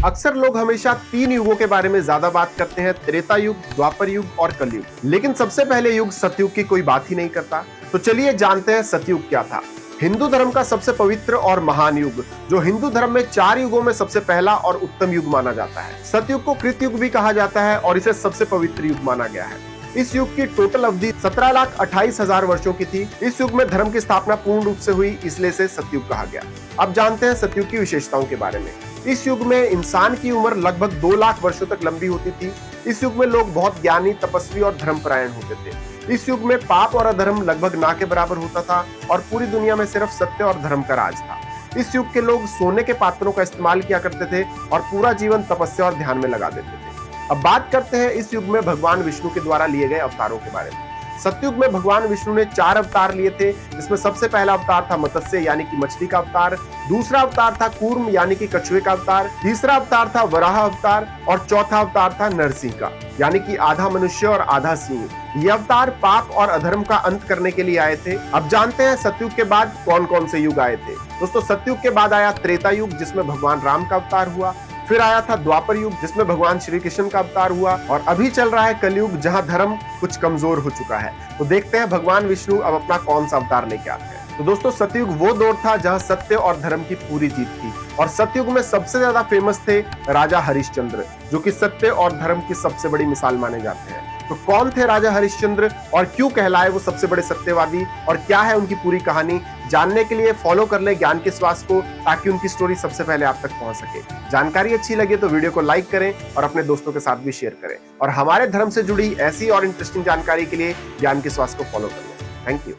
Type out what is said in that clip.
अक्सर लोग हमेशा 3 युगों के बारे में ज्यादा बात करते हैं, त्रेता युग, द्वापर युग और कलयुग। लेकिन सबसे पहले युग सतयुग की कोई बात ही नहीं करता। तो चलिए जानते हैं सतयुग क्या था। हिंदू धर्म का सबसे पवित्र और महान युग, जो हिंदू धर्म में 4 युगों में सबसे पहला और उत्तम युग माना जाता है। सतयुग को कृतयुग भी कहा जाता है और इसे सबसे पवित्र युग माना गया है। इस युग की टोटल अवधि 17,28,000 वर्षों की थी। इस युग में धर्म की स्थापना पूर्ण रूप से हुई, इसलिए इसे सतयुग कहा गया। अब जानते हैं सतयुग की विशेषताओं के बारे में। इस युग में इंसान की उम्र लगभग 2 लाख वर्षों तक लंबी होती थी। इस युग में लोग बहुत ज्ञानी, तपस्वी और धर्मपरायण होते थे। इस युग में पाप और अधर्म लगभग ना के बराबर होता था और पूरी दुनिया में सिर्फ सत्य और धर्म का राज था। इस युग के लोग सोने के पात्रों का इस्तेमाल किया करते थे और पूरा जीवन तपस्या और ध्यान में लगा देते थे। अब बात करते हैं इस युग में भगवान विष्णु के द्वारा लिए गए अवतारों के बारे में। सतयुग में भगवान विष्णु ने 4 अवतार लिए थे, जिसमें सबसे पहला अवतार था मत्स्य यानी कि मछली का अवतार, दूसरा अवतार था कूर्म यानी कि कछुए का अवतार, तीसरा अवतार था वराह अवतार और चौथा अवतार था नरसिंह का यानी कि आधा मनुष्य और आधा सिंह। ये अवतार पाप और अधर्म का अंत करने के लिए आए थे। अब जानते हैं सतयुग के बाद कौन कौन से युग आए थे। दोस्तों, सतयुग के बाद आया त्रेता युग, जिसमें भगवान राम का अवतार हुआ। फिर आया था द्वापर युग, जिसमें भगवान श्री कृष्ण का अवतार हुआ। और अभी चल रहा है कलयुग, जहां धर्म कुछ कमजोर हो चुका है। तो देखते हैं भगवान विष्णु अब अपना कौन सा अवतार लेके आते हैं। तो दोस्तों, सतयुग वो दौर था जहां सत्य और धर्म की पूरी जीत थी और सतयुग में सबसे ज्यादा फेमस थे राजा हरिश्चंद्र, जो कि सत्य और धर्म की सबसे बड़ी मिसाल माने जाते हैं। तो कौन थे राजा हरिश्चंद्र और क्यों कहलाए वो सबसे बड़े सत्यवादी, और क्या है उनकी पूरी कहानी, जानने के लिए फॉलो कर ले ज्ञान के श्वास को, ताकि उनकी स्टोरी सबसे पहले आप तक पहुंच सके। जानकारी अच्छी लगे तो वीडियो को लाइक करें और अपने दोस्तों के साथ भी शेयर करें। और हमारे धर्म से जुड़ी ऐसी और इंटरेस्टिंग जानकारी के लिए ज्ञान के श्वास को फॉलो कर लें। Thank you.